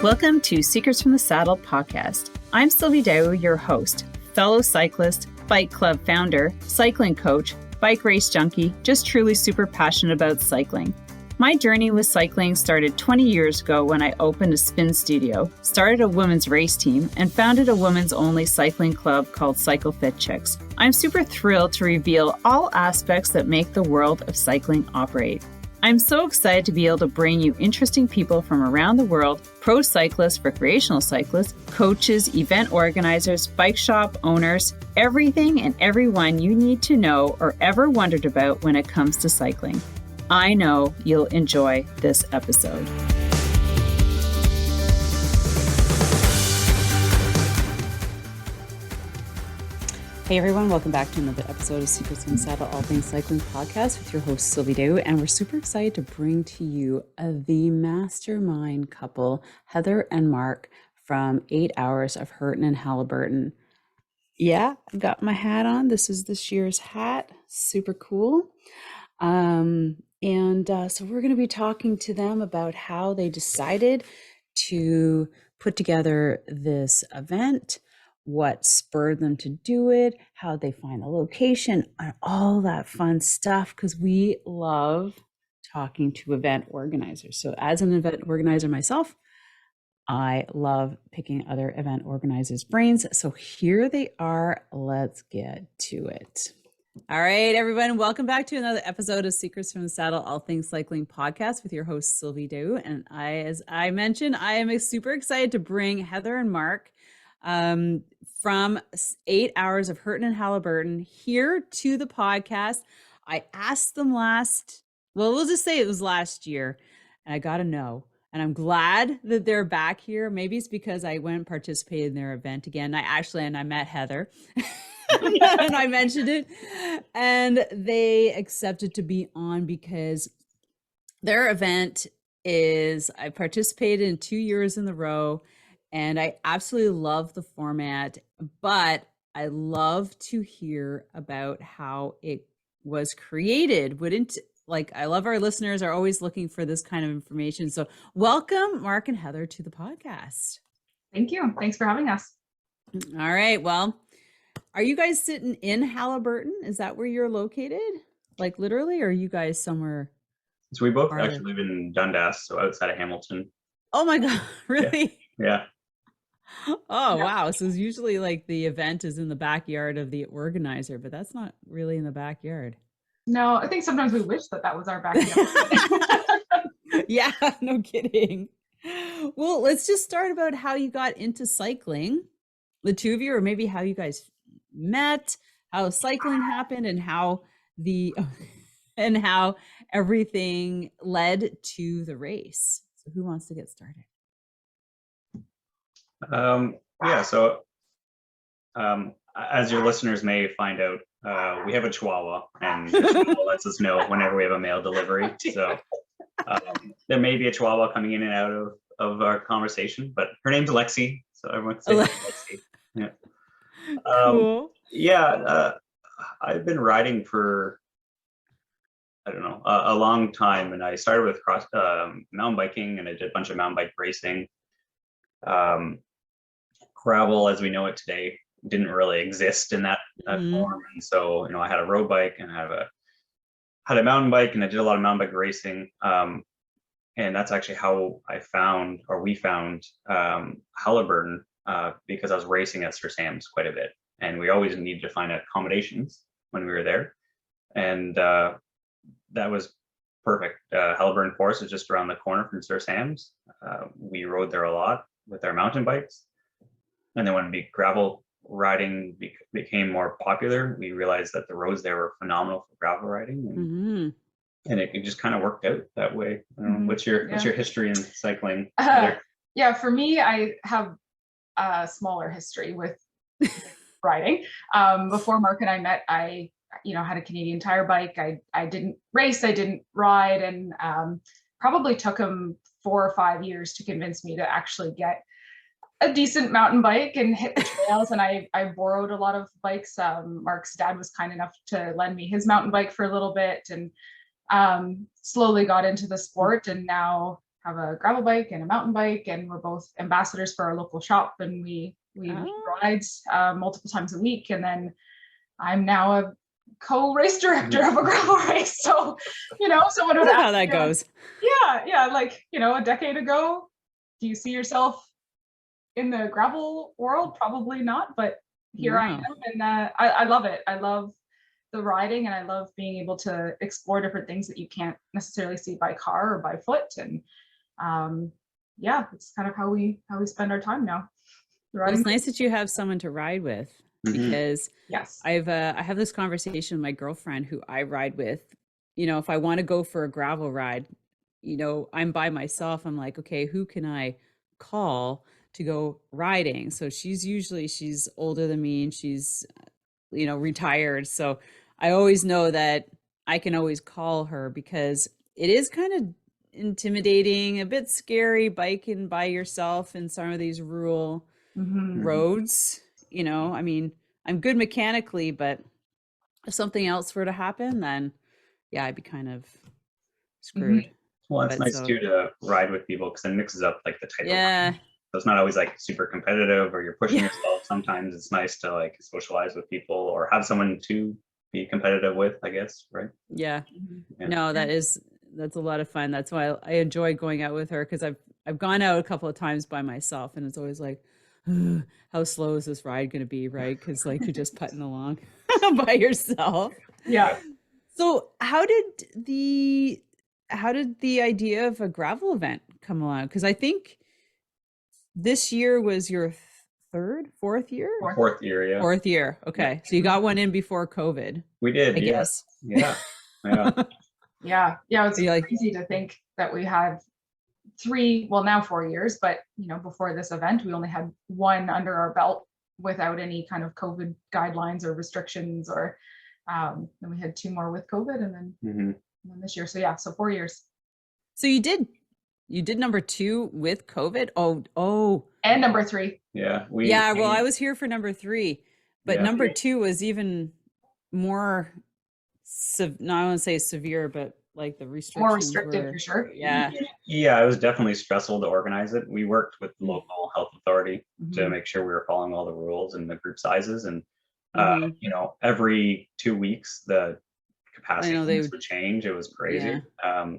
Welcome to Secrets from the Saddle podcast. I'm Sylvie Dow, your host, fellow cyclist, bike club founder, cycling coach, bike race junkie, just truly super passionate about cycling. My journey with cycling started 20 years ago when I opened a spin studio, started a women's race team, and founded a women's only cycling club called Cycle Fit Chicks. I'm super thrilled to reveal all aspects that make the world of cycling operate. I'm so excited to be able to bring you interesting people from around the world, pro cyclists, recreational cyclists, coaches, event organizers, bike shop owners, everything and everyone you need to know or ever wondered about when it comes to cycling. I know you'll enjoy this episode. Hey everyone, welcome back to another episode of Secrets from the Saddle, All Things Cycling Podcast with your host Sylvie Dow, and we're super excited to bring to you the mastermind couple, Heather and Marc from 8 Hours of Hurtin and Haliburton. Yeah, I've got my hat on. This is this year's hat. Super cool. So we're going to be talking to them about how they decided to put together this event, what spurred them to do it, how they find the location, and all that fun stuff, because we love talking to event organizers. So as an event organizer myself, I love picking other event organizers' brains. So here they are. Let's get to it. All right, everyone. Welcome back to another episode of Secrets from the Saddle, All Things Cycling Podcast with your host, Sylvie Dow. And as I mentioned, I am super excited to bring Heather and Marc from 8 Hours of Hurtin and Haliburton here to the podcast. I asked them we'll just say it was last year, and I got a no. And I'm glad that they're back here. Maybe it's because I went and participated in their event again. I met Heather and I mentioned it, and they accepted to be on because their event I participated in 2 years in a row. And I absolutely love the format, but I love to hear about how it was created. I love our listeners are always looking for this kind of information. So welcome, Marc and Heather, to the podcast. Thank you. Thanks for having us. All right. Well, are you guys sitting in Haliburton? Is that where you're located? Like literally, or are you guys somewhere? So we both actually live in Dundas, so outside of Hamilton. Oh my God, really? Yeah. Oh, wow. So it's usually like the event is in the backyard of the organizer, but that's not really in the backyard. No, I think sometimes we wish that was our backyard. Yeah, no kidding. Well, let's just start about how you got into cycling, the two of you, or maybe how you guys met, how cycling happened, and how everything led to the race. So who wants to get started? So as your listeners may find out, we have a Chihuahua, and the Chihuahua lets us know whenever we have a mail delivery. So there may be a Chihuahua coming in and out of our conversation, but her name's Lexi, so everyone say Lexi. Yeah. Cool. I've been riding for a long time, and I started with mountain biking, and I did a bunch of mountain bike racing. Gravel as we know it today didn't really exist in that form, and so I had a road bike and I had a mountain bike, and I did a lot of mountain bike racing, and that's actually how we found Haliburton, because I was racing at Sir Sam's quite a bit, and we always needed to find accommodations when we were there, and that was perfect. Haliburton Forest is just around the corner from Sir Sam's. We rode there a lot with our mountain bikes. And then when gravel riding became more popular, we realized that the roads there were phenomenal for gravel riding. And it just kind of worked out that way. I don't know, what's your history in cycling? For me, I have a smaller history with riding. Before Marc and I met, I had a Canadian Tire bike. I didn't race, I didn't ride, and probably took him 4 or 5 years to convince me to actually get a decent mountain bike and hit the trails. And I borrowed a lot of bikes. Marc's dad was kind enough to lend me his mountain bike for a little bit, and slowly got into the sport, and now have a gravel bike and a mountain bike, and we're both ambassadors for our local shop, and we lead rides multiple times a week. And then I'm now a co-race director of a gravel race. So, someone would ask how that goes. Yeah. Like, a decade ago, do you see yourself in the gravel world? Probably not, but here I am. And I love it. I love the riding, and I love being able to explore different things that you can't necessarily see by car or by foot. And it's kind of how we spend our time now. Well, it's nice that you have someone to ride with, because yes, I have this conversation with my girlfriend who I ride with. If I want to go for a gravel ride, I'm by myself. I'm like, okay, who can I call to go riding? So she's older than me, and she's retired. So I always know that I can always call her, because it is kind of intimidating, a bit scary biking by yourself in some of these rural roads. I mean, I'm good mechanically, but if something else were to happen, then I'd be kind of screwed. Well, it's nice too to ride with people, because it mixes up like the type of Yeah. So it's not always like super competitive or you're pushing yourself. Sometimes it's nice to like socialize with people or have someone to be competitive with, I guess, right? Yeah. No, that's a lot of fun. That's why I enjoy going out with her, because I've gone out a couple of times by myself, and it's always like, how slow is this ride going to be, right? Because like you're just putting along by yourself. Yeah. So how did the idea of a gravel event come along? Because I think this year was your fourth year? Fourth year, yeah. Fourth year. Okay. Yeah. So you got one in before COVID. We did, I guess. Yeah. Yeah. It's crazy to think that we had 3, well, now 4 years, but before this event, we only had one under our belt without any kind of COVID guidelines or restrictions, or then we had 2 more with COVID, and then this year. So 4 years. So you did number 2 with COVID? Oh. And number 3. Yeah. Well, I was here for number 3, but number 2 was even more, not I want to say severe, but like the restrictions more restrictive for sure. Yeah, it was definitely stressful to organize it. We worked with the local health authority to make sure we were following all the rules and the group sizes, and every 2 weeks the capacity would change. It was crazy.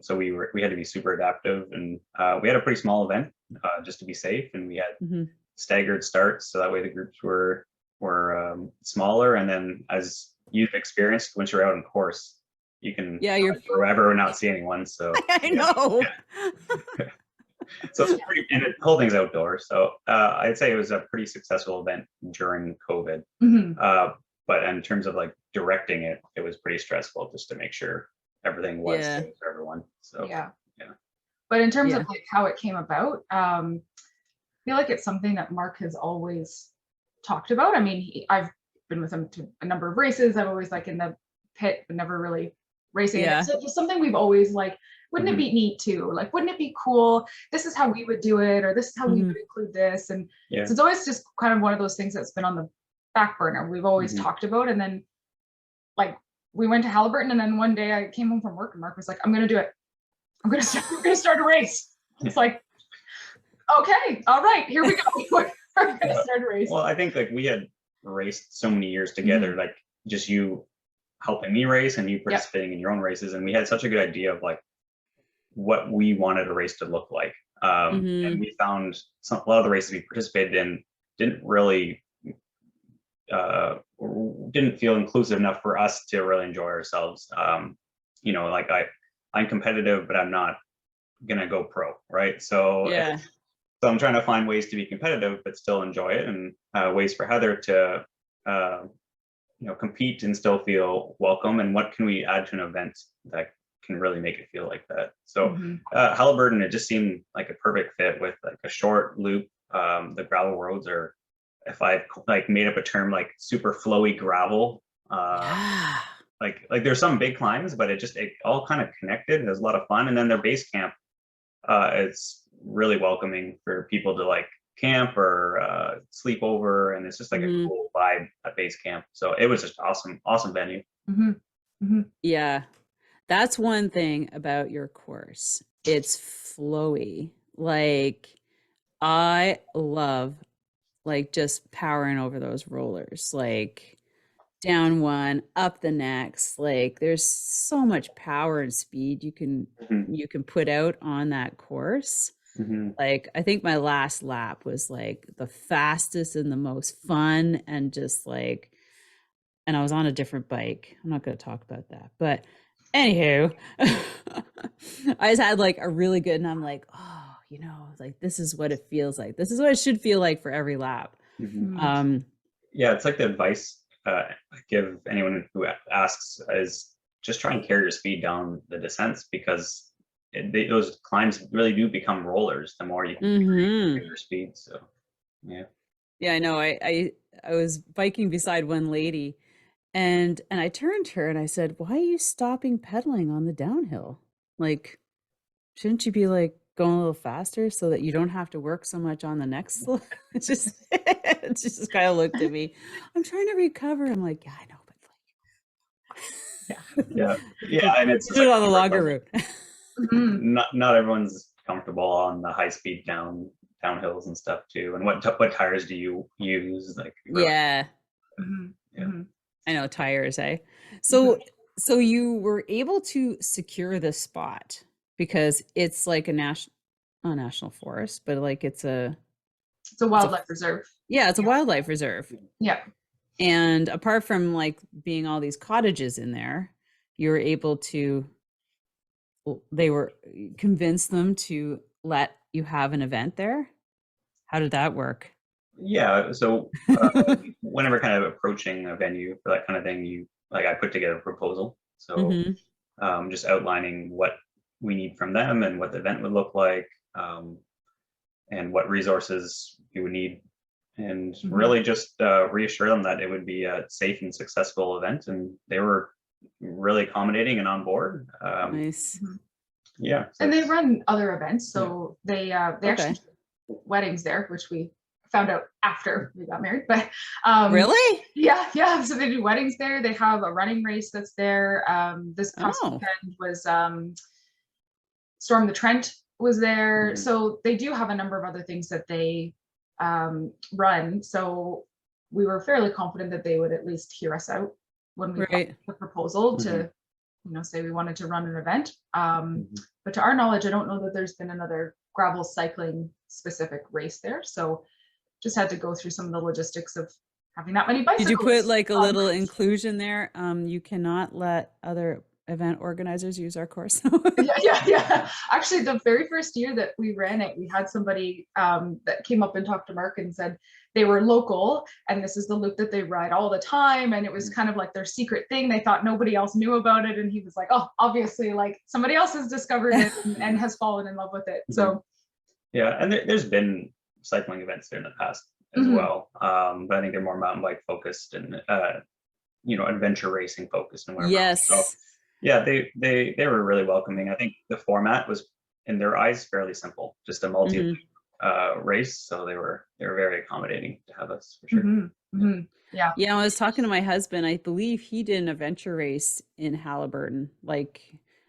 So we had to be super adaptive, and we had a pretty small event just to be safe, and we had staggered starts, so that way the groups were smaller. And then, as you've experienced, once you're out on course, you can you're forever and not see anyone. So I know. So it's pretty, and the whole thing's outdoors. So I'd say it was a pretty successful event during COVID. But in terms of like directing it, it was pretty stressful just to make sure everything was safe for everyone. So yeah. But in terms of like how it came about, I feel like it's something that Marc has always talked about. I mean, I've been with him to a number of races. I've always like in the pit, but never really racing. Yeah. It's just something we've always like, wouldn't it be neat too? Like, wouldn't it be cool? This is how we would do it, or this is how we would include this. And so it's always just kind of one of those things that's been on the back burner. We've always talked about. And then like we went to Haliburton, and then one day I came home from work and Marc was like, I'm going to do it. I'm going to start a race. It's like, okay, all right, here we go. We're going to start a race. Well, I think like we had raced so many years together, like just you helping me race and you participating in your own races. And we had such a good idea of like what we wanted a race to look like. And we found a lot of the races we participated in didn't really, didn't feel inclusive enough for us to really enjoy ourselves. Like I'm competitive, but I'm not going to go pro. Right. So, so I'm trying to find ways to be competitive, but still enjoy it, and ways for Heather to, compete and still feel welcome. And what can we add to an event that can really make it feel like that? So Haliburton, it just seemed like a perfect fit with like a short loop. The gravel roads are, if I like made up a term, like super flowy gravel. Like there's some big climbs, but it all kind of connected. There's a lot of fun. And then their base camp, it's really welcoming for people to like camp or sleep over, and it's just like a cool vibe at base camp. So it was just awesome venue. Yeah, that's one thing about your course it's flowy. Like I love like just powering over those rollers, like down one, up the next. Like there's so much power and speed Mhm. you can put out on that course. Mhm. Like I think my last lap was like the fastest and the most fun and just like, and I was on a different bike. I'm not going to talk about that, but anywho, I just had like a really good, and I'm like, oh, like this is what it feels like. This is what it should feel like for every lap. Mhm. Mm. Um, Yeah, it's like the advice I give anyone who asks is just try and carry your speed down the descents, because those climbs really do become rollers the more you can mhm. carry your speed. So yeah. Yeah, I know. I was biking beside one lady, and I turned to her and I said, "Why are you stopping pedaling on the downhill? Like, shouldn't you be like going a little faster so that you don't have to work so much on the next slope?" It's just it just kind of looked at me. I'm trying to recover. I'm like, yeah, I know, but Yeah, yeah, like, and it's just do it like on the longer route. Mhm. not everyone's comfortable on the high speed downhills and stuff too. And what tires do you use? Like, Yeah, Mhm. yeah. Mhm. I know, tires, eh? Mhm. So you were able to secure the spot because it's like a national forest, but like It's a it's a wildlife reserve. yeah, it's a wildlife reserve. Yeah. And apart from like being all these cottages in there, you were able to they were convince them to let you have an event there. How did that work? Yeah, so whenever kind of approaching a venue for that kind of thing, I put together a proposal. So Hmm. just outlining what we need from them and what the event would look like, um, and what resources you would need, and Mhm. really just reassure them that it would be a safe and successful event. And they were really accommodating and on board. Nice. Mhm. Yeah, so And they it's run other events, yeah. so they actually Okay. do weddings there, which we found out after we got married. But Really? yeah, yeah. So they do weddings there. They have a running race that's there. This past Oh. weekend was Storm the Trent was there. Mhm. So they do have a number of other things that they run. So we were fairly confident that they would at least hear us out when we brought Right. the proposal Mhm. to, say we wanted to run an event. Mhm. But to our knowledge, I don't know that there's been another gravel cycling specific race there. So just had to go through some of the logistics of having that many Did you put bicyclists. like a little inclusion there? You cannot let other event organizers use our course. Yeah, yeah, yeah. Actually, the very first year that we ran it, we had somebody that came up and talked to Mark and said they were local and this is the loop that they ride all the time. And it was kind of like their secret thing. They thought nobody else knew about it. And he was like, oh, obviously, like somebody else has discovered it and has fallen in love with it. Mhm. So, Yeah, and there's been cycling events there in the past as mhm, well, but I think they're more mountain bike focused and adventure racing focused and whatever. So Yes. yeah, they were really welcoming. I think the format was in their eyes fairly simple, just a multi Hmm. race. So they were very accommodating to have us for sure. mhm, Yeah. mhm. Yeah. Yeah, I was talking to my husband. I believe he did an adventure race in Haliburton. Like,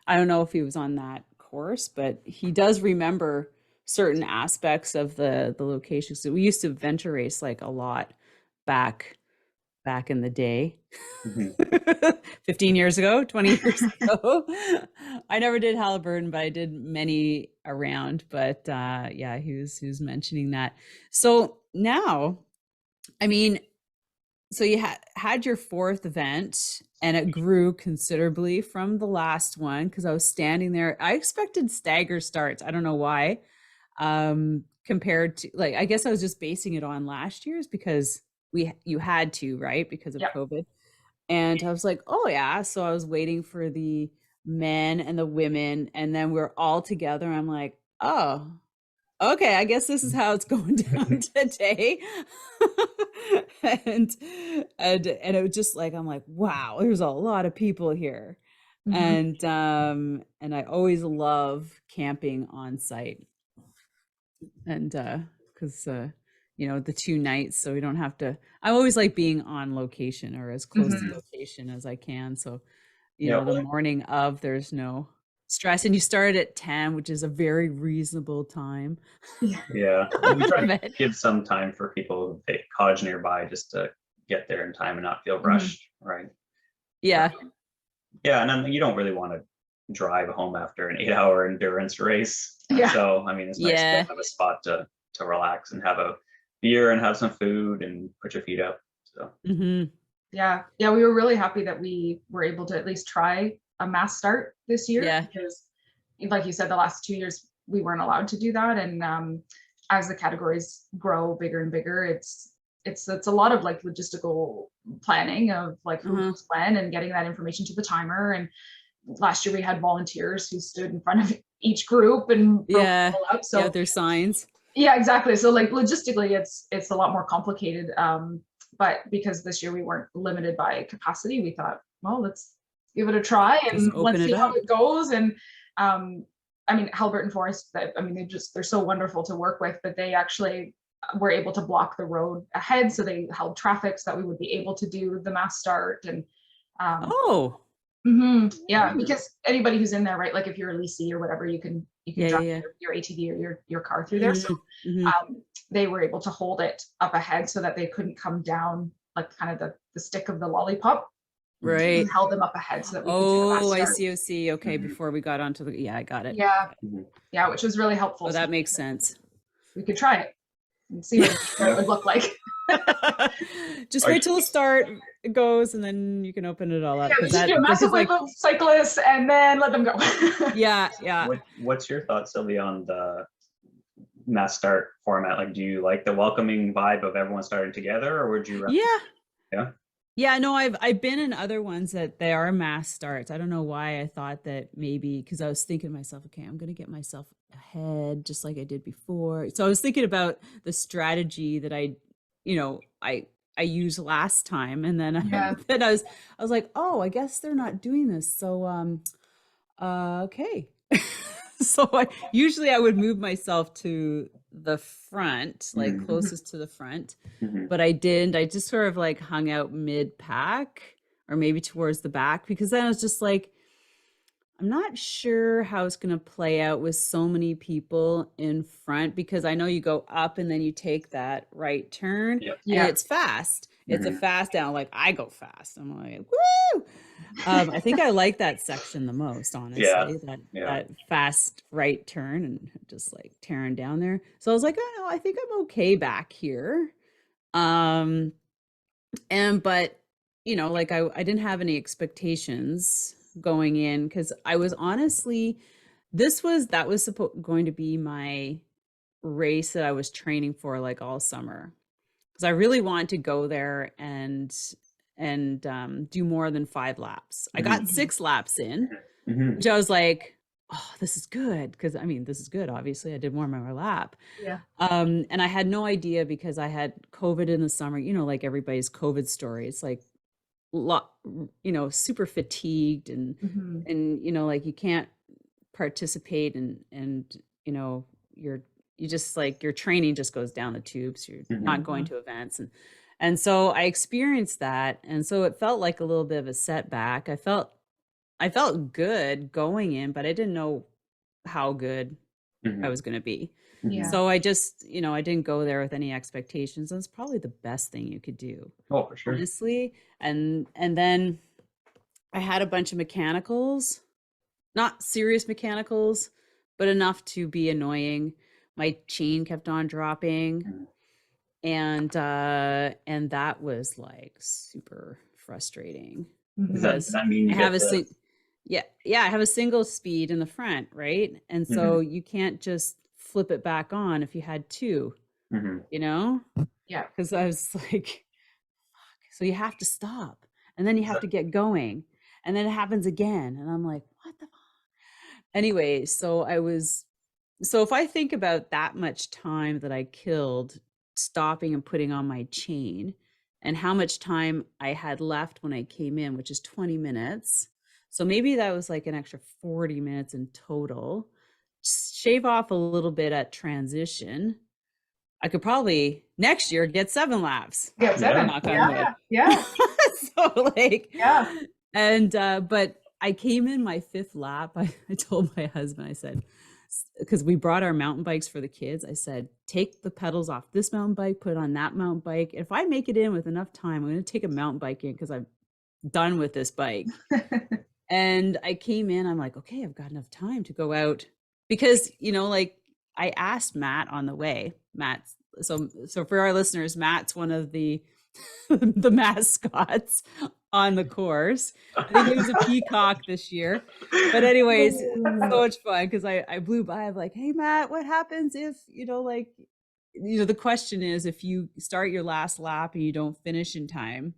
I don't know if he was on that course, but he does remember certain aspects of the location. So we used to adventure race like a lot back back in the day. Mhm. 15 years ago, 20 years ago. I never did Haliburton, but I did many around. But yeah, he was mentioning that. So now, I mean, so you had your fourth event and it grew considerably from the last one because I was standing there. I expected stagger starts. I don't know why. Compared to like I guess I was just basing it on last year's because you had to, right? Because of Yeah. COVID. And I was like, "Oh yeah." So I was waiting for the men and the women and then we're all together. I'm like, "Oh, okay, I guess this is how it's going down today." and and it was just like I'm like, wow, there's a lot of people here. Mhm, And I always love camping on site. And because the 2 nights, so we don't have to. I always like being on location or as close to mhm. location as I can. So, Yeah, the morning of there's no. stress, and you started at 10, which is a very reasonable time. Yeah, we try to give some time for people who take college nearby just to get there in time and not feel rushed, right? Yeah. Yeah, and then you don't really want to drive home after an 8-hour endurance race. Yeah. So I mean, it's nice to have a spot to relax and have a beer and have some food and put your feet up. So yeah, we were really happy that we were able to at least try a mass start this year, because like you said, the last 2 years we weren't allowed to do that. And as the categories grow bigger and bigger, it's a lot of like logistical planning of like who goes when and getting that information to the timer. And last year we had volunteers who stood in front of each group and broke it all up. So there's signs. Yeah, exactly. So like logistically, it's a lot more complicated. But because this year we weren't limited by capacity, we thought, well, let's give it a try and let's see how it goes. And I mean, Haliburton Forest, I mean, they're so wonderful to work with, but they actually were able to block the road ahead. So they held traffic so that we would be able to do the mass start. And yeah, because anybody who's in there, right? Like if you're a leasee or whatever, you can drive your ATV or your car through there. So they were able to hold it up ahead so that they couldn't come down like kind of the stick of the lollipop. Right. We held them up ahead so that we could do the mass start. I see. Okay, before we got onto the I got it. Yeah, which was really helpful. Oh, that makes sense. We could try it and see what it would look like. Just wait till the start goes and then you can open it all up. Yeah, just do a massive wave of cyclists and then let them go. Yeah. What's your thoughts, Sylvia, on the mass start format? Like, do you like the welcoming vibe of everyone starting together, or would you rather? Yeah, no, I've been in other ones that they are mass starts. I don't know why I thought that, maybe because I was thinking to myself, okay, I'm going to get myself ahead just like I did before. So I was thinking about the strategy that I used last time, and then then I was like, oh, I guess they're not doing this. So okay. So usually I would move myself to the front, like closest to the front, but I didn't. I just sort of like hung out mid pack or maybe towards the back, because then I was just like, I'm not sure how it's going to play out with so many people in front, because I know you go up and then you take that right turn and it's fast. It's a fast down. Like I go fast. I'm like, woo! I think I like that section the most, honestly. That fast right turn and just like tearing down there. So I was like, oh no, I think I'm okay back here. But like I didn't have any expectations going in, because I was honestly, that was going to be my race that I was training for like all summer, because I really wanted to go there and do more than 5 laps. I got 6 laps in, which I was like, oh, this is good, because I mean, this is good. Obviously, I did more than my lap. And I had no idea, because I had COVID in the summer. Like everybody's COVID story. It's like super fatigued and like you can't participate and you just like your training just goes down the tubes. You're not going to events, and so I experienced that, and so it felt like a little bit of a setback. I felt good going in, but I didn't know how good I was going to be. So I just, I didn't go there with any expectations. That's probably the best thing you could do. Oh, for sure. Honestly. And then I had a bunch of mechanicals, not serious mechanicals, but enough to be annoying. My chain kept on dropping. And that was like super frustrating. Does that mean I have I have a single speed in the front, right? And so you can't just flip it back on if you had 2, because I was like, so you have to stop, and then you have to get going, and then it happens again, and I'm like, what the fuck? Anyway, so if I think about that much time that I killed stopping and putting on my chain, and how much time I had left when I came in, which is 20 minutes. So maybe that was like an extra 40 minutes in total. Shave off a little bit at transition. I could probably next year get 7 laps. Get 7. Knock on wood. Yeah. So like, yeah. And, but I came in my 5th lap. I told my husband, I said, because we brought our mountain bikes for the kids, I said, take the pedals off this mountain bike, put on that mountain bike. If I make it in with enough time, I'm going to take a mountain bike in because I'm done with this bike. And I came in, I'm like, okay, I've got enough time to go out because, you know, like I asked Matt on the way, so for our listeners, Matt's one of the the mascots on the course. I think he was a peacock this year. But anyways, so much fun because I blew by. I'm like, hey Matt, what happens if, you know, like, you know, the question is if you start your last lap and you don't finish in time,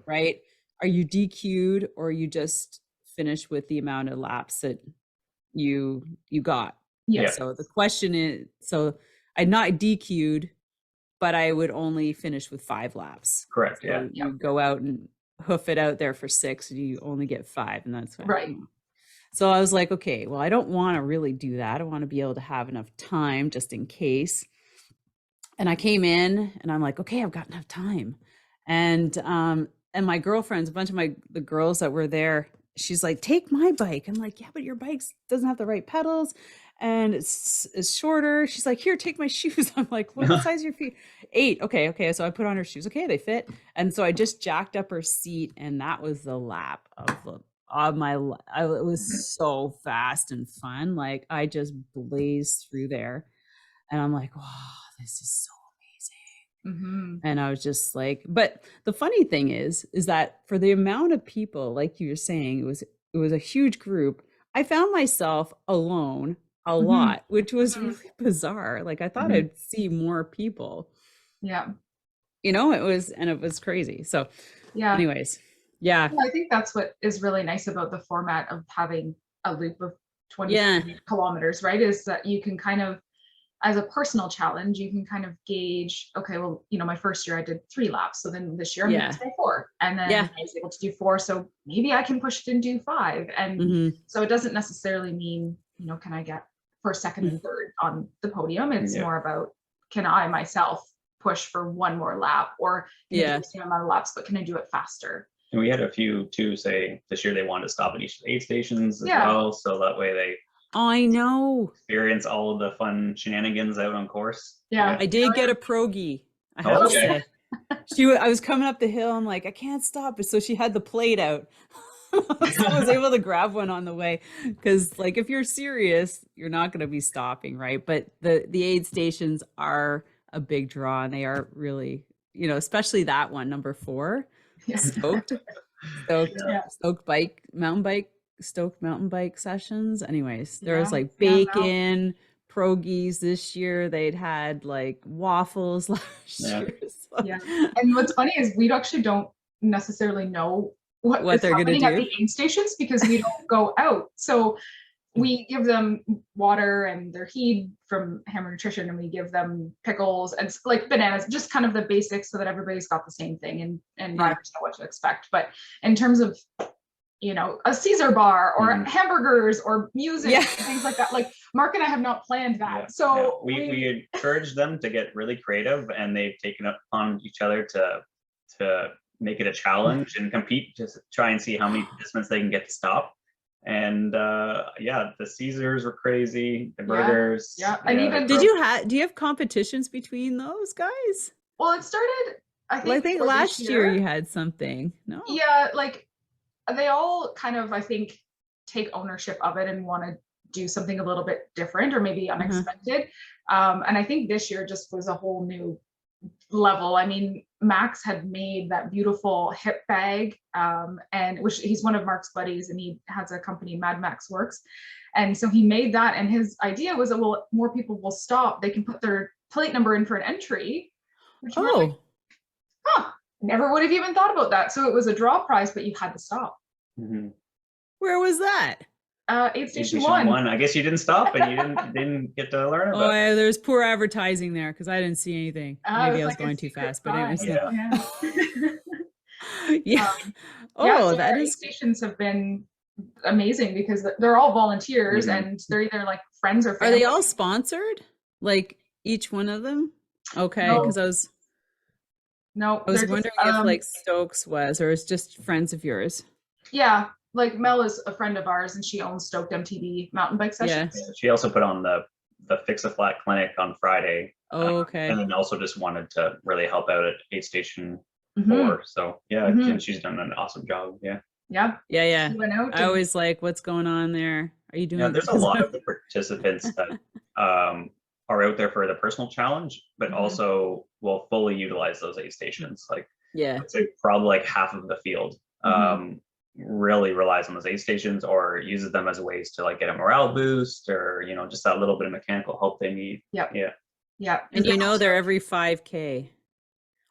right? Are you DQ'd or you just finish with the amount of laps that you got? Yeah. So the question is, so I'd not DQ'd, but I would only finish with 5 laps. Correct. So you go out and hoof it out there for 6 and you only get 5, and that's right. So I was like, okay, well, I don't want to really do that. I want to be able to have enough time just in case. And I came in and I'm like, okay, I've got enough time. And my girlfriends, a bunch of the girls that were there, she's like, take my bike. I'm like, yeah, but your bike doesn't have the right pedals and it's shorter. She's like, here, take my shoes. I'm like, what size are your feet? 8. Okay. So I put on her shoes. Okay, they fit. And so I just jacked up her seat, and that was the lap of my life. It was so fast and fun. Like I just blazed through there, and I'm like, wow, this is so amazing. And I was just like, but the funny thing is that for the amount of people, like you were saying, it was a huge group. I found myself alone a lot, which was really bizarre. Like I thought I'd see more people. Yeah. You know, it was crazy. So yeah. Anyways, yeah. I think that's what is really nice about the format of having a loop of 20 kilometers, right? Is that you can kind of, as a personal challenge, you can kind of gauge, okay, well, you know, my first year I did 3 laps. So then this year I'm going to try 4. And then I was able to do 4. So maybe I can push it and do 5. And so it doesn't necessarily mean, you know, can I get first, second, and third on the podium? It's more about, can I myself push for 1 more lap, or can I do the same amount of laps, but can I do it faster? And we had a few too say this year they wanted to stop at each of the aid stations as well. So that way they I know experience all of the fun shenanigans out on course. Yeah. I did get a Progi, I have to say. I was coming up the hill, I'm like, I can't stop it. So she had the plate out. So I was able to grab one on the way, because like if you're serious, you're not going to be stopping, right? But the aid stations are a big draw, and they are really, you know, especially that one, number 4, stoked mountain bike sessions. Anyways, there was like bacon, Progies this year. They'd had like waffles last year. So. Yeah. And what's funny is we actually don't necessarily know what they're going to do at the aid stations, because we don't go out. So we give them water and their heed from Hammer Nutrition, and we give them pickles and like bananas, just kind of the basics so that everybody's got the same thing and riders know what to expect. But in terms of, you know, a Caesar bar or hamburgers or music and things like that, like Mark and I have not planned that. So we encourage them to get really creative, and they've taken it upon each other to make it a challenge and compete to try and see how many participants they can get to stop. And the Caesars were crazy, the burgers. And even do you have competitions between those guys? Well, it started, I think last year you had something. No, like they all kind of, I think, take ownership of it and want to do something a little bit different or maybe unexpected. And I think this year just was a whole new level. I mean, Max had made that beautiful hip bag, and which he's one of Mark's buddies, and he has a company, Mad Max Works. And so he made that, and his idea was that, well, more people will stop. They can put their plate number in for an entry. Which like, never would have even thought about that. So it was a draw prize, but you had to stop. Where was that? Aid Station 1. I guess you didn't stop, and you didn't get to learn about it. There's poor advertising there because I didn't see anything. Maybe I was going too fast, but anyways. So that is. Aid stations have been amazing because they're all volunteers and they're either like friends or family. Are they all sponsored? Like each one of them? Okay, because I was wondering if like Stokes was, or it's just friends of yours. Yeah. like Mel is a friend of ours and she owns Stoked MTB mountain bike sessions. Yeah, she also put on the Fix a Flat clinic on Friday. Oh, okay. And then also just wanted to really help out at Aid Station Mhm. 4. So yeah, Mhm. and she's done an awesome job. Yeah. Yeah. Yeah. She went out I and- always like, what's going on there? Are you doing? Yeah, there's a lot of the participants that are out there for the personal challenge, but Mhm. also will fully utilize those aid stations. Like, Yeah. I'd say probably like half of the field really relies on those aid stations or uses them as ways to like get a morale boost or, you know, just that little bit of mechanical help they need. Yep. Yeah. Yeah. And you know, they're every 5K.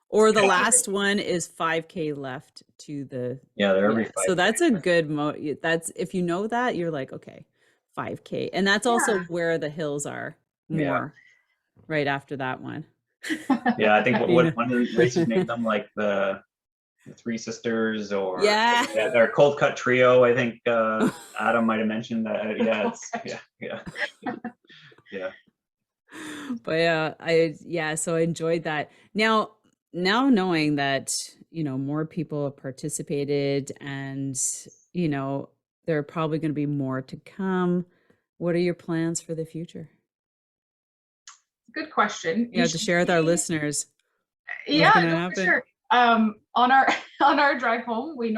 Or the last one is 5K left to the. Yeah, they're every 5K. So that's a good that's if you know that, you're like, okay, 5K. And that's also where the hills are more right after that one. Yeah, I think one of the races made them like the Three Sisters or their Cold Cut Trio. I think Adam might have mentioned that. Yeah. But so I enjoyed that. Now knowing that, you know, more people have participated and, you know, there are probably going to be more to come. What are your plans for the future? Good question. You have to share with our listeners. Yeah, for sure. On our drive home, we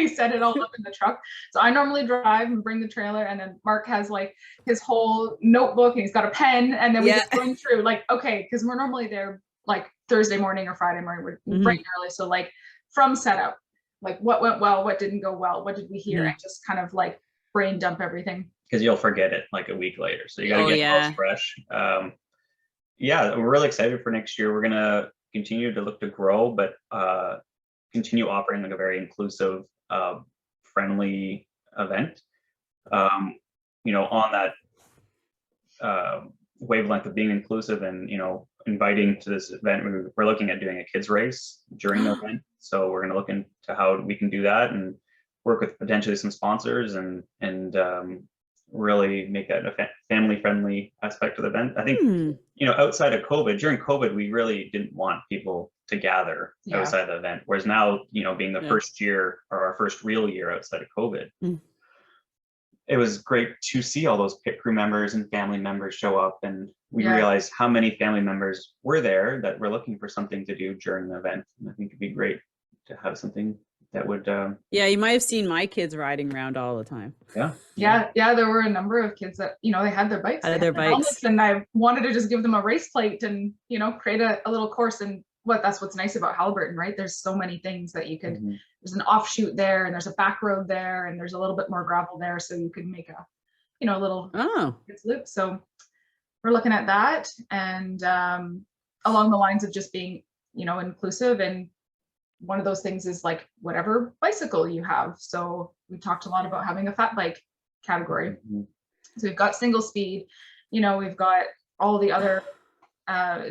set it all up in the truck. So I normally drive and bring the trailer, and then Mark has like his whole notebook and he's got a pen, and then we just going through like, okay, because we're normally there like Thursday morning or Friday morning, we're bright and early. So like from setup, like what went well, what didn't go well, what did we hear, and just kind of like brain dump everything. Because you'll forget it like a week later. So you got to get those fresh. We're really excited for next year. We're going to continue to look to grow, but continue operating like a very inclusive, friendly event. You know, on that wavelength of being inclusive and, you know, inviting to this event, we're looking at doing a kids race during the event. So we're going to look into how we can do that and work with potentially some sponsors and really make that a family-friendly aspect of the event. I think, you know, outside of COVID, during COVID, we really didn't want people to gather outside the event. Whereas now, you know, being the first year or our first real year outside of COVID, it was great to see all those pit crew members and family members show up. And we realized how many family members were there that were looking for something to do during the event. And I think it'd be great to have something that would you might have seen my kids riding around all the time. There were a number of kids that, you know, they had their bikes, and I wanted to just give them a race plate and, you know, create a little course. And that's what's nice about Haliburton, right? There's so many things that you could there's an offshoot there, and there's a back road there, and there's a little bit more gravel there, so you could make a, you know, a little loop. So we're looking at that, and along the lines of just being, you know, inclusive. And one of those things is like whatever bicycle you have. So we talked a lot about having a fat bike category. So we've got single speed, you know, we've got all the other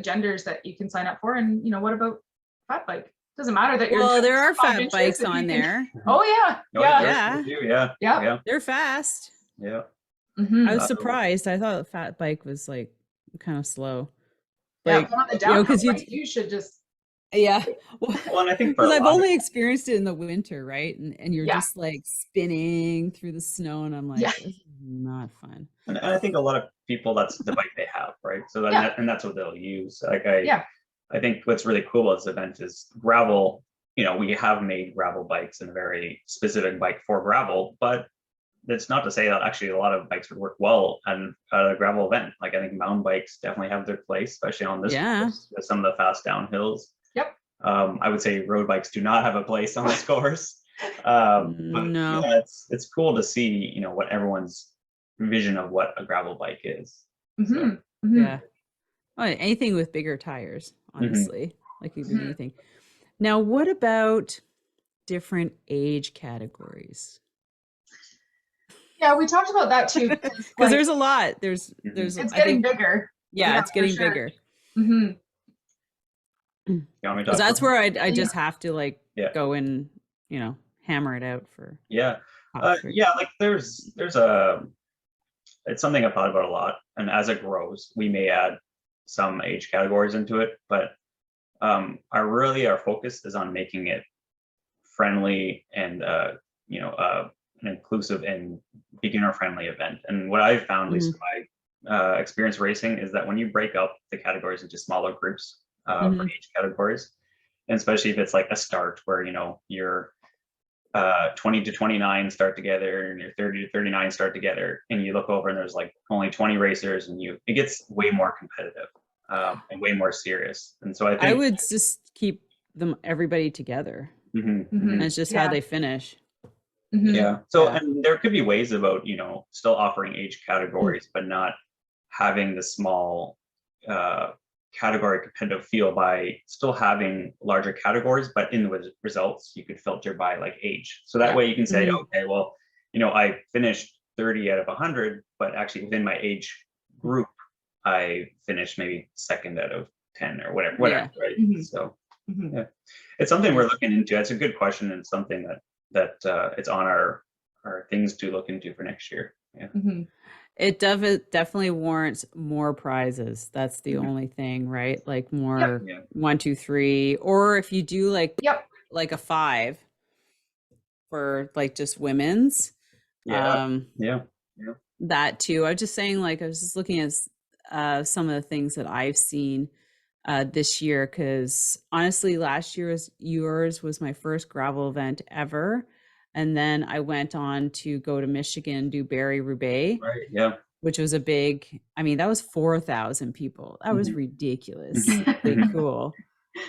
genders that you can sign up for. And, you know, what about fat bike? Doesn't matter that you're there are fat bikes on there. They're fast. I was surprised. I thought the fat bike was like kind of slow. Like, on the downhill, because you should just well, and I think because I've only experienced it in the winter, right? And you're just like spinning through the snow, and I'm like, this is not fun. And I think a lot of people, that's the bike they have, right? So and that's what they'll use. Like I think what's really cool about this event is gravel. You know, we have made gravel bikes and a very specific bike for gravel, but that's not to say that actually a lot of bikes would work well on a gravel event. Like I think mountain bikes definitely have their place, especially on this course, with some of the fast downhills. I would say road bikes do not have a place on this course. But it's cool to see, you know, what everyone's vision of what a gravel bike is. Well, anything with bigger tires, honestly, like you do anything. Now, what about different age categories? Yeah, we talked about that too. Because there's a lot. There's it's getting bigger. Yeah, it's getting bigger. Because that's where I just have to like go and, you know, hammer it out for like there's it's something I've thought about a lot, and as it grows we may add some age categories into it, but our focus is on making it friendly and an inclusive and beginner friendly event. And what I've found, at least in my experience racing, is that when you break up the categories into smaller groups for each categories, and especially if it's like a start where, you're 20 to 29 start together and your 30 to 39 start together, and you look over and there's like only 20 racers, and it gets way more competitive and way more serious. And so I would just keep everybody together. And it's just how they finish. Yeah. So and there could be ways about, still offering age categories, but not having the small category competitive feel by still having larger categories, but in the results you could filter by like age. So that way you can say, okay, well, I finished 30 out of 100, but actually within my age group, I finished maybe second out of 10 or whatever, right? So yeah, it's something we're looking into. It's a good question, and something that it's on our things to look into for next year. Yeah. It definitely warrants more prizes. That's the only thing, right? Like more 1, 2, 3, or if you do like a 5 for like just women's. That too. I was just saying, like, I was just looking at some of the things that I've seen this year, because honestly, last year's yours was my first gravel event ever. And then I went on to go to Michigan, do Barrie-Roubaix, which was that was 4,000 people. That was ridiculously cool.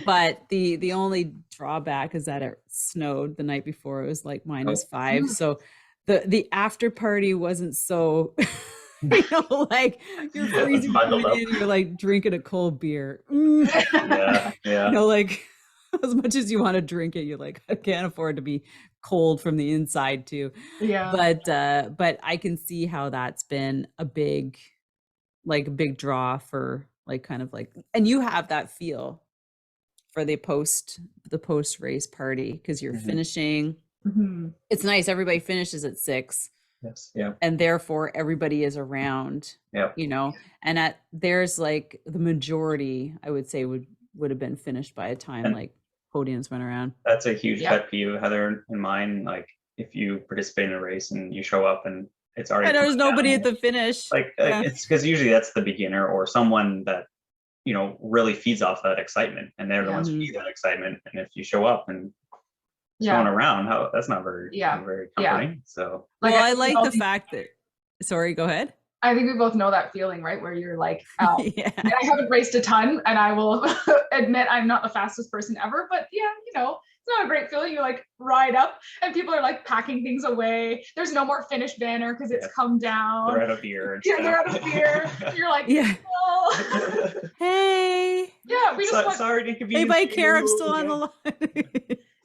But the only drawback is that it snowed the night before. It was like -5. So the after party wasn't so, like you're freezing in, you're like drinking a cold beer. Like as much as you want to drink it, you're like, I can't afford to be cold from the inside too. But I can see how that's been a big draw for like kind of like, and you have that feel for the post race party, because you're finishing. It's nice, everybody finishes at 6. And therefore everybody is around, and there's like the majority, I would say, would have been finished by a time like podiums went around. That's a huge pet peeve, Heather, in mine. Like if you participate in a race and you show up and it's already, and there's nobody at the finish, it's because usually that's the beginner or someone that really feeds off that excitement, and they're the ones who feed that excitement. And if you show up and going around, that's not very comforting. So I like the fact that, sorry, go ahead. I think we both know that feeling, right? Where you're like, I haven't raced a ton, and I will admit I'm not the fastest person ever, but it's not a great feeling. You like ride up and people are like packing things away. There's no more finish banner because it's come down. They're out of beer. They're out of beer. You're like, oh. Hey. Yeah, we just sorry to inconvenience you. Anybody care? I'm still on the line.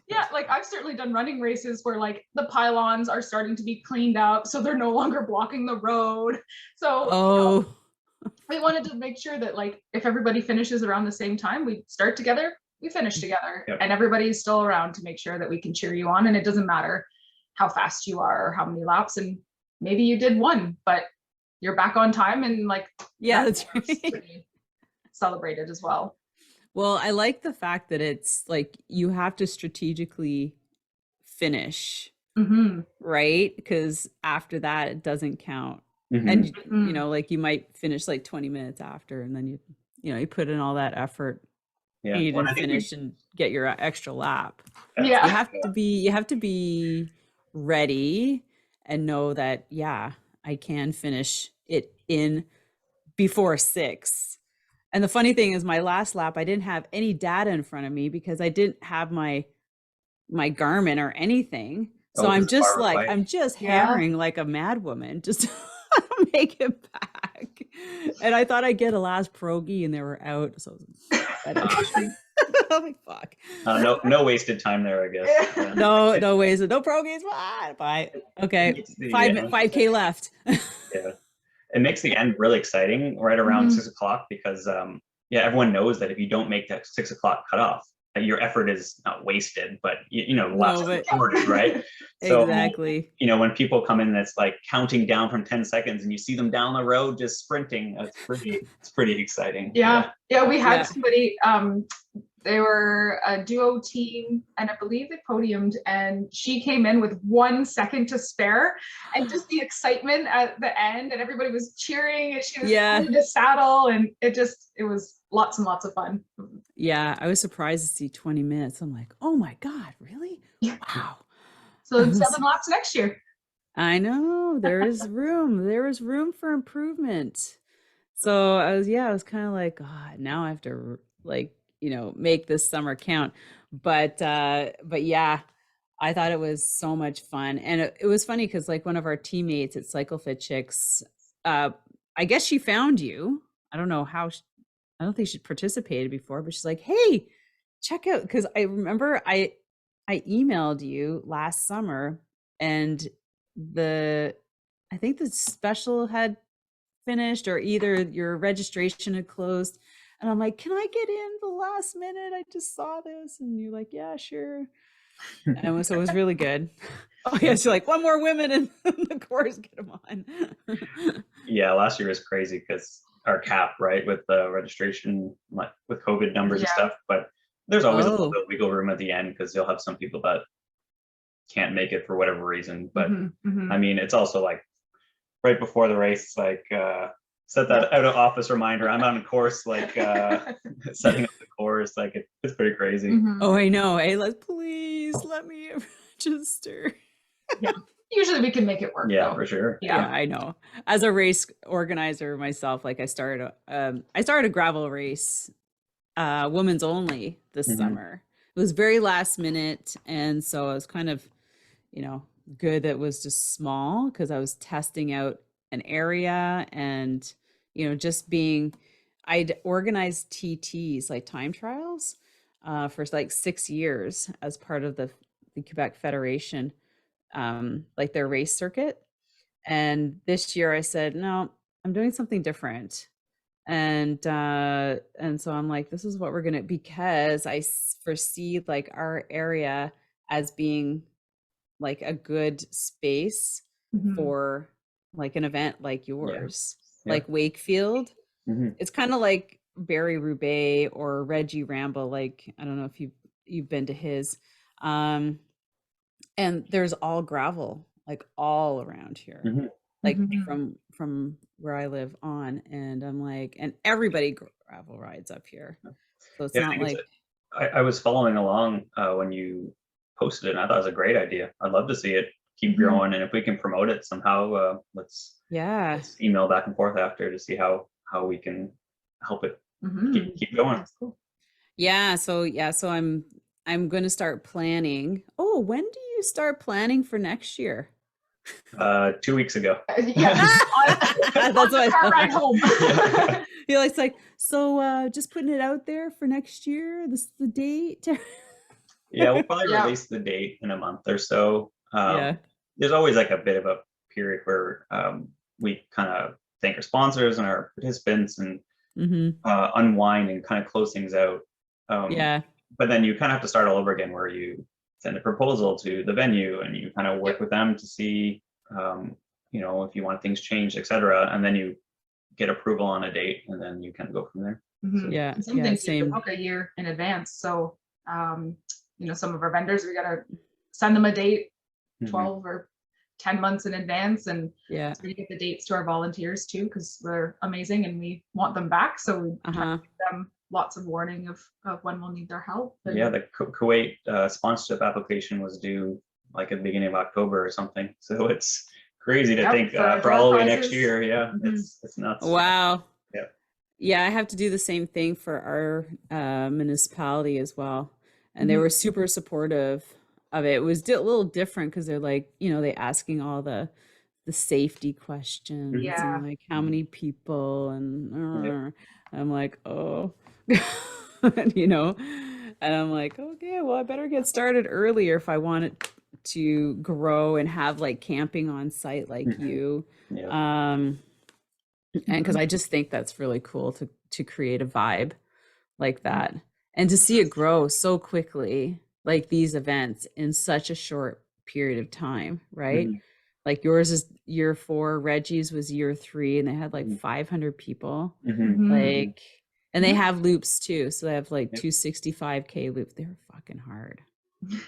Yeah, like I've certainly done running races where like the pylons are starting to be cleaned up, so they're no longer blocking the road. So we wanted to make sure that like if everybody finishes around the same time, we start together, we finish together, and everybody's still around to make sure that we can cheer you on. And it doesn't matter how fast you are or how many laps, and maybe you did 1, but you're back on time, and like that's right. Celebrated as well. Well, I like the fact that it's like you have to strategically finish, right? Because after that, it doesn't count. And, like you might finish like 20 minutes after, and then you put in all that effort. And you didn't finish and get your extra lap. You have to be ready and know that, I can finish it in before 6. And the funny thing is, my last lap, I didn't have any data in front of me because I didn't have my Garmin or anything. So I'm just like, I'm just hammering like a mad woman just to make it back. And I thought I'd get a last progie, and they were out. So I'm like, fuck. No wasted time there, I guess. Yeah. No wasted. No progies. Bye. Okay. 5K left. It makes the end really exciting right around 6 o'clock, because everyone knows that if you don't make that 6 o'clock cutoff, your effort is not wasted, but laps are recorded, right? So, exactly. When people come in, that's like counting down from 10 seconds, and you see them down the road just sprinting. It's pretty exciting. Yeah. We had somebody They were a duo team, and I believe they podiumed, and she came in with 1 second to spare, and just the excitement at the end, and everybody was cheering, and she was in the saddle, and it was lots and lots of fun. Yeah, I was surprised to see 20 minutes. I'm like, oh my God, really? Wow. So 7 laps next year. I know, there is room. There is room for improvement. So I was kind of like, God, now I have to like, make this summer count. But yeah, I thought it was so much fun. And it was funny because like one of our teammates at Cycle Fit Chicks, I guess she found you. I don't know how, I don't think she'd participated before, but she's like, hey, check out, because I remember I emailed you last summer, and I think the special had finished, or either your registration had closed, and I'm like, can I get in the last minute? I just saw this, and you're like, yeah, sure. And so it was really good. Oh yeah, so like, one more women in the course, get them on. Yeah, last year was crazy because our cap, right, with the registration, like with COVID numbers and stuff, but there's always a little bit of wiggle room at the end because you'll have some people that can't make it for whatever reason. But I mean, it's also like right before the race, like set that out of office reminder. I'm on a course, like setting up the course, like it's pretty crazy. Oh, I know. Hey, please let me register. Yeah. Usually we can make it work. Yeah, though. for sure. Yeah, I know. As a race organizer myself, like I started a gravel race, women's only this summer. It was very last minute, and so I was kind of, good that it was just small because I was testing out an area, and just I'd organized TTs, like time trials, for like 6 years as part of the Quebec Federation, like their race circuit. And this year I said, no, I'm doing something different. And so I'm like, this is what we're gonna, because I foresee like our area as being like a good space for like an event like yours, like Wakefield. It's kind of like Barry Roubaix or Reggie Ramble. Like, I don't know if you've been to his, and there's all gravel, like all around here, like from where I live on. And I'm like, and everybody gravel rides up here. So it's not like, I was following along when you posted it, and I thought it was a great idea. I'd love to see it keep growing, and if we can promote it somehow, let's email back and forth after to see how we can help it keep going. That's cool. So I'm going to start planning. Oh, when do you start planning for next year? 2 weeks ago. Yeah, that's what I thought. Ride home. It's like, so just putting it out there for next year. This is the date. Yeah, we'll probably release the date in a month or so. There's always like a bit of a period where we kind of thank our sponsors and our participants and unwind and kind of close things out. But then you kind of have to start all over again, where you send a proposal to the venue and you kind of work with them to see, if you want things changed, etc. And then you get approval on a date, and then you kind of go from there. So, some things you can book a year in advance. So, some of our vendors, we got to send them a date 12 or 10 months in advance, and so we get the dates to our volunteers too, because they're amazing and we want them back. So we try to give them lots of warning of when we'll need their help. And the Kuwait sponsorship application was due like at the beginning of October or something. So it's crazy to think for all the way next year. It's nuts. Wow. I have to do the same thing for our municipality as well, and they were super supportive of it. It was a little different because they're like, they asking all the safety questions and like how many people, and I'm like, oh. And I'm like, okay, well, I better get started earlier if I want it to grow and have like camping on site like you. And because I just think that's really cool to create a vibe like that, and to see it grow so quickly, like these events in such a short period of time, right? Like yours is year 4, Reggie's was year 3, and they had like 500 people. Like, And they have loops too. So they have like Yep. 265K loops. They're fucking hard.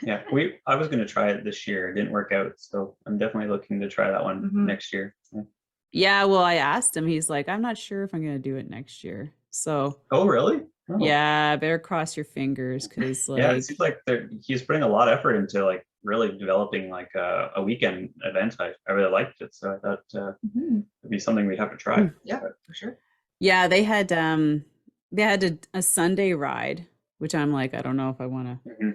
Yeah, I was going to try it this year. It didn't work out, so I'm definitely looking to try that one next year. Yeah. Yeah, well, I asked him. He's like, I'm not sure if I'm going to do it next year. So, Oh, really? Oh. yeah, better cross your fingers because, like, yeah, it seems like he's putting a lot of effort into like really developing like a weekend event. I really liked it, so I thought it'd be something we'd have to try. Yeah, for sure. Yeah, they had a Sunday ride, which I'm like, I don't know if I want to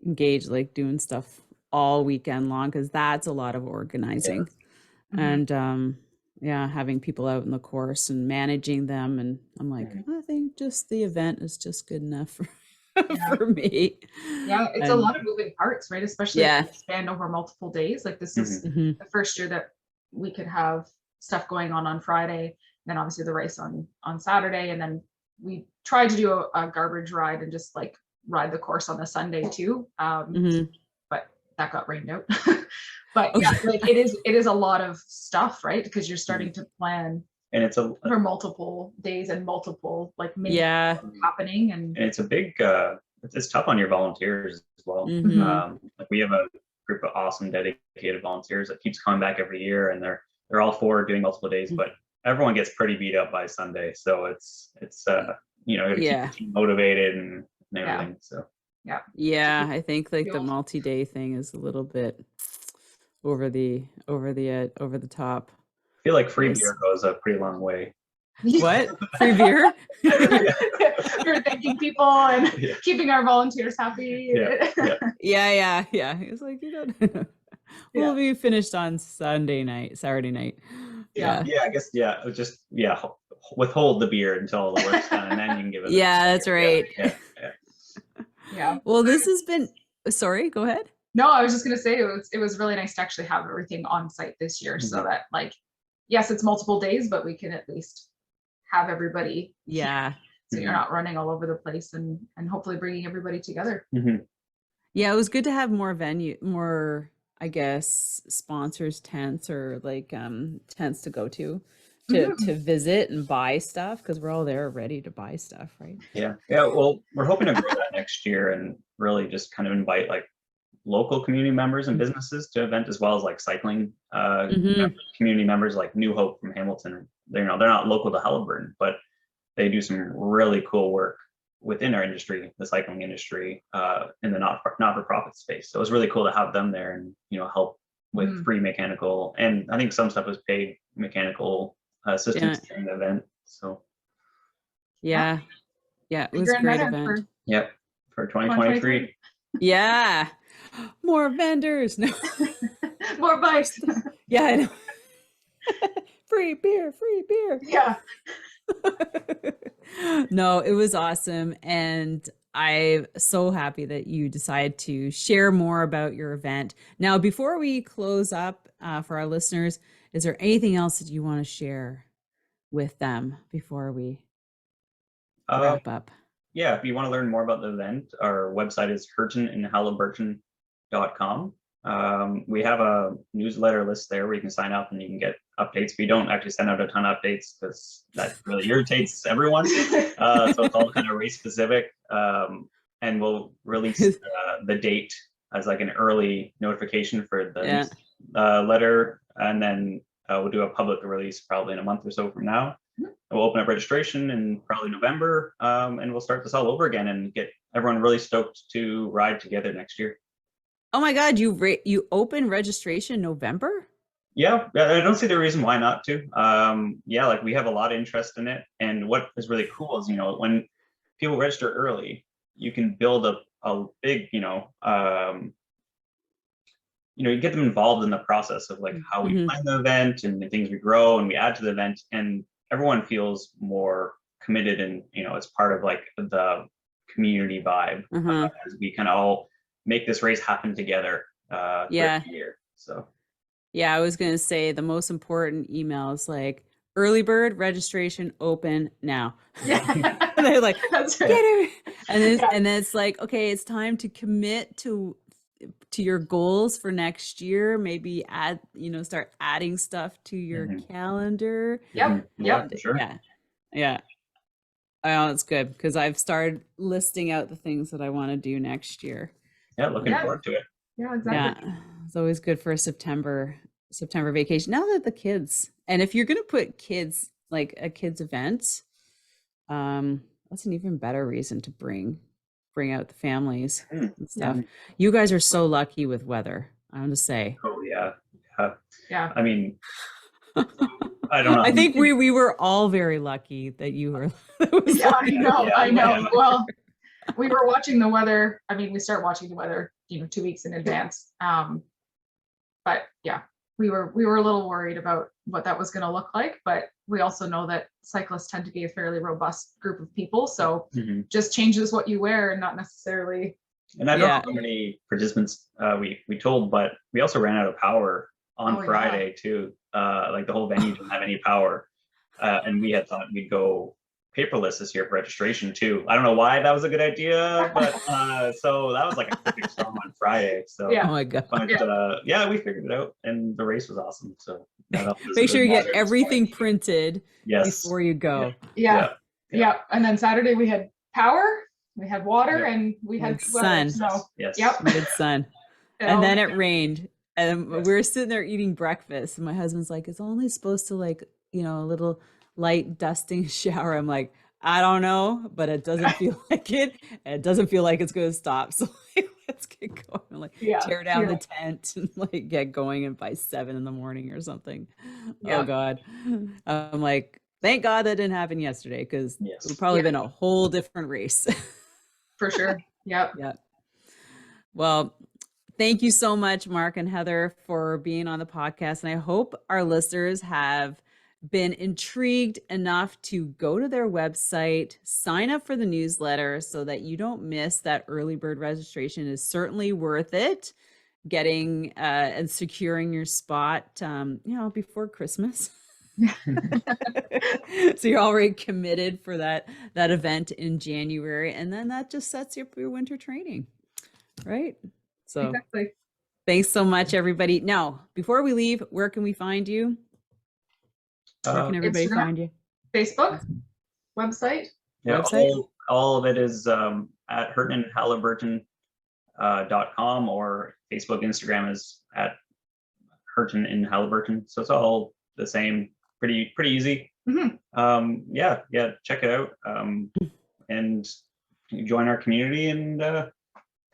engage like doing stuff all weekend long because that's a lot of organizing. And yeah, having people out in the course and managing them. And I'm like, I think just the event is just good enough for, for me. Yeah, it's a lot of moving parts, right? Especially if you span over multiple days. Like this is the first year that we could have stuff going on Friday, then obviously the race on Saturday, and then we tried to do a garbage ride and just like ride the course on the Sunday too. But that got rained out. But yeah, like it is a lot of stuff, right? Because you're starting to plan, and it's for multiple days and multiple like happening, and it's a big it's tough on your volunteers as well. Like we have a group of awesome dedicated volunteers that keeps coming back every year, and they're all for doing multiple days, but everyone gets pretty beat up by Sunday, so it's you know, to keep the team motivated and everything. So I think like the multi-day thing is a little bit over the top. I feel like free beer goes a pretty long way. What? Free beer? You're thanking people and keeping our volunteers happy. Yeah. It's like, you know, we'll be finished on Saturday night. Yeah, I guess just withhold the beer until the work's done, and then you can give it. That's right. Yeah. Well, this has been. Sorry, go ahead. No, I was just gonna say it was really nice to actually have everything on site this year, so that like, yes, it's multiple days, but we can at least have everybody. Yeah. So you're not running all over the place, and hopefully bringing everybody together. Yeah, it was good to have more, I guess, sponsors, tents, or like tents to go to visit and buy stuff, because we're all there ready to buy stuff, right? Yeah. Well, we're hoping to grow that next year and really just kind of invite like local community members and businesses to event, as well as like cycling community members like New Hope from Hamilton. They're not local to Haliburton, but they do some really cool work within our industry, the cycling industry, in the not-for-profit space. So it was really cool to have them there and, you know, help with free mechanical, and I think some stuff was paid mechanical assistance during the event. So it was a great event. For 2023. Yeah, more vendors. No. More bikes. Yeah, I know. Free beer. Yeah. No, it was awesome. And I'm so happy that you decided to share more about your event. Now, before we close up for our listeners, is there anything else that you want to share with them before we wrap up? Yeah, if you want to learn more about the event, our website is hurtinandhaliburton.com. We have a newsletter list there where you can sign up and you can get updates. We don't actually send out a ton of updates because that really irritates everyone. So it's all kind of race specific. And we'll release the date as like an early notification for the letter. And then we'll do a public release probably in a month or so from now. We'll open up registration in probably November, and we'll start this all over again and get everyone really stoked to ride together next year. Oh my God, you open registration in November? Yeah, I don't see the reason why not to. Like we have a lot of interest in it, and what is really cool is, you know, when people register early, you can build a big, you get them involved in the process of like how we plan the event and the things we grow and we add to the event, and everyone feels more committed, and you know, it's part of like the community vibe as we kind of all make this race happen together throughout the year. So I was gonna say the most important email is like early bird registration open now. Yeah. And they're like, that's right. Get it. And then it's like, okay, it's time to commit to your goals for next year. Maybe start adding stuff to your calendar. Yep. Yeah, for sure. Yeah. Oh, it's good because I've started listing out the things that I want to do next year. Yeah, looking Yeah. forward to it. Yeah, exactly. Yeah, it's always good for a September vacation. Now that the kids, and if you're gonna put kids like a kids event, that's an even better reason to bring out the families and stuff. Yeah. You guys are so lucky with weather. I want to say. Oh yeah. Yeah. Yeah. I mean, I don't know. I think we were all very lucky that you were. Yeah, I know. Yeah, I know. yeah. Well, we were watching the weather. I mean, we start watching the weather, 2 weeks in advance. But yeah, we were a little worried about what that was going to look like. But we also know that cyclists tend to be a fairly robust group of people. So just changes what you wear and not necessarily. And I don't know how many participants we told, but we also ran out of power on Friday too. Like the whole venue didn't have any power. And we had thought we'd go paperless this year for registration too. I don't know why that was a good idea, but so that was like a perfect storm on Friday. So oh my god! But we figured it out, and the race was awesome. So make sure you get everything printed before you go. Yeah. And then Saturday we had power, we had water, and we had sun. So yes, good sun. And then it rained, and we were sitting there eating breakfast, and my husband's like, "It's only supposed to a little light dusting shower." I'm like, I don't know, but it doesn't feel like it. And it doesn't feel like it's going to stop. So let's get going. Tear down the tent and get going and by 7 a.m. or something. Oh God. I'm like, thank God that didn't happen yesterday because it would probably been a whole different race. For sure. Yep. Yeah. Well, thank you so much, Marc and Heather, for being on the podcast. And I hope our listeners have been intrigued enough to go to their website, sign up for the newsletter so that you don't miss that early bird registration. Is certainly worth it. Getting and securing your spot, before Christmas. So you're already committed for that event in January, and then that just sets you up for your winter training, right? So exactly. Thanks so much, everybody. Now, before we leave, where can we find you? Where can everybody Instagram, find you? Facebook, website. Yeah, website? All of it is at hurtinhaliburton.com, or Facebook, Instagram is at Hurtin in Haliburton. So it's all the same, pretty easy. Check it out and join our community and kind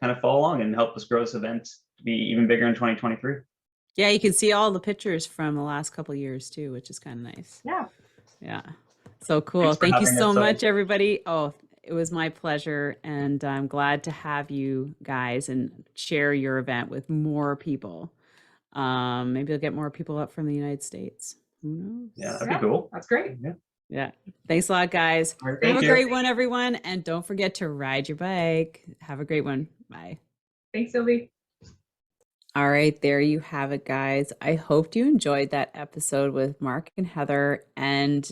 of follow along and help us grow this event to be even bigger in 2023. Yeah, you can see all the pictures from the last couple of years too, which is kind of nice. Yeah. So cool. Thank you so much, everybody. Oh, it was my pleasure. And I'm glad to have you guys and share your event with more people. Maybe I'll get more people up from the United States. Who knows? Yeah, that'd be cool. That's great. Yeah. Thanks a lot, guys. Right, have a great one, everyone. And don't forget to ride your bike. Have a great one. Bye. Thanks, Sylvie. All right, there you have it, guys. I hope you enjoyed that episode with Marc and Heather, and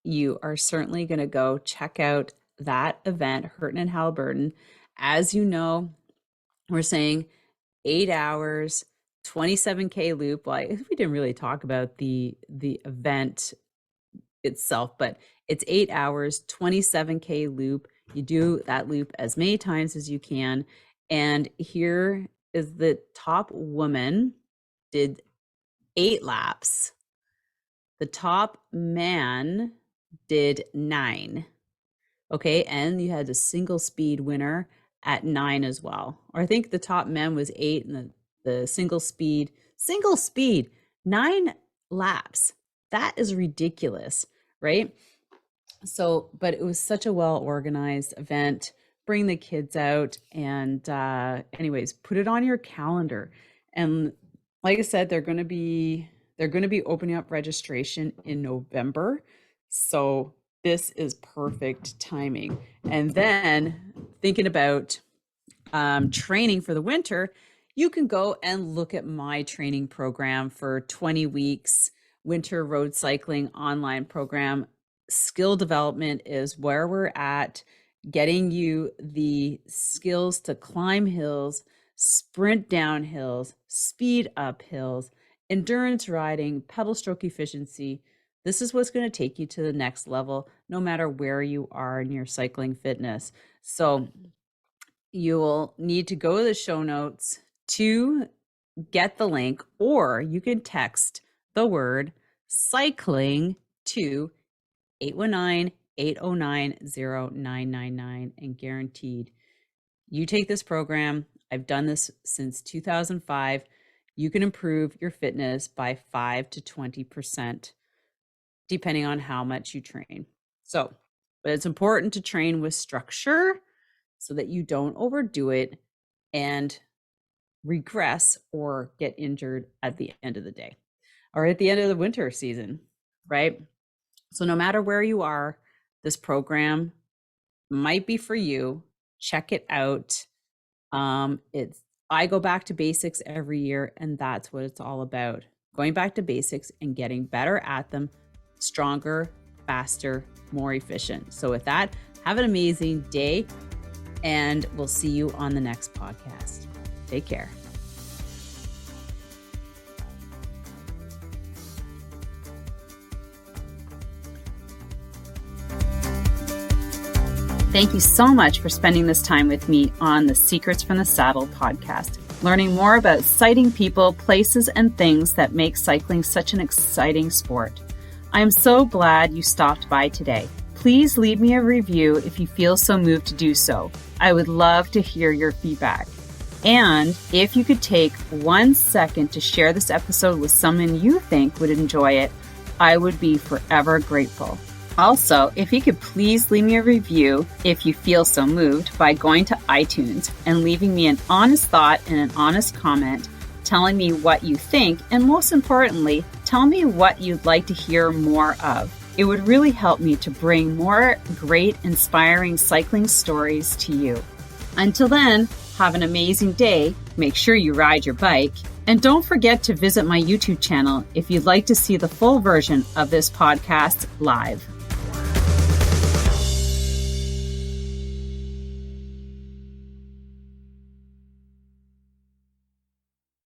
you are certainly going to go check out that event, Hurtin and Haliburton. As you know, we're saying 8 hours, 27K loop. Well, we didn't really talk about the event itself, but it's 8 hours, 27K loop. You do that loop as many times as you can. And here is the top woman did 8 laps. The top man did 9. Okay, and you had a single speed winner at 9 as well. Or I think the top men was 8 and the single speed 9 laps. That is ridiculous, right? So, but it was such a well-organized event. Bring the kids out and anyways, put it on your calendar. And like I said, they're going to be opening up registration in November. So this is perfect timing. And then thinking about training for the winter, you can go and look at my training program for 20 weeks, winter road cycling online program. Skill development is where we're at, getting you the skills to climb hills, sprint down hills, speed up hills, endurance riding, pedal stroke efficiency, This is what's going to take you to the next level, no matter where you are in your cycling fitness. So you will need to go to the show notes to get the link, or you can text the word cycling to 819-809-0999, and guaranteed you take this program. I've done this since 2005. You can improve your fitness by 5 to 20%, depending on how much you train. So, but it's important to train with structure so that you don't overdo it and regress or get injured at the end of the day or at the end of the winter season, right? So no matter where you are, this program might be for you. Check it out. I go back to basics every year, and that's what it's all about. Going back to basics and getting better at them, stronger, faster, more efficient. So with that, have an amazing day, and we'll see you on the next podcast. Take care. Thank you so much for spending this time with me on the Secrets from the Saddle podcast, learning more about sighting people, places, and things that make cycling such an exciting sport. I am so glad you stopped by today. Please leave me a review if you feel so moved to do so. I would love to hear your feedback. And if you could take 1 second to share this episode with someone you think would enjoy it, I would be forever grateful. Also, if you could please leave me a review if you feel so moved by going to iTunes and leaving me an honest thought and an honest comment, telling me what you think, and most importantly, tell me what you'd like to hear more of. It would really help me to bring more great, inspiring cycling stories to you. Until then, have an amazing day. Make sure you ride your bike. And don't forget to visit my YouTube channel if you'd like to see the full version of this podcast live.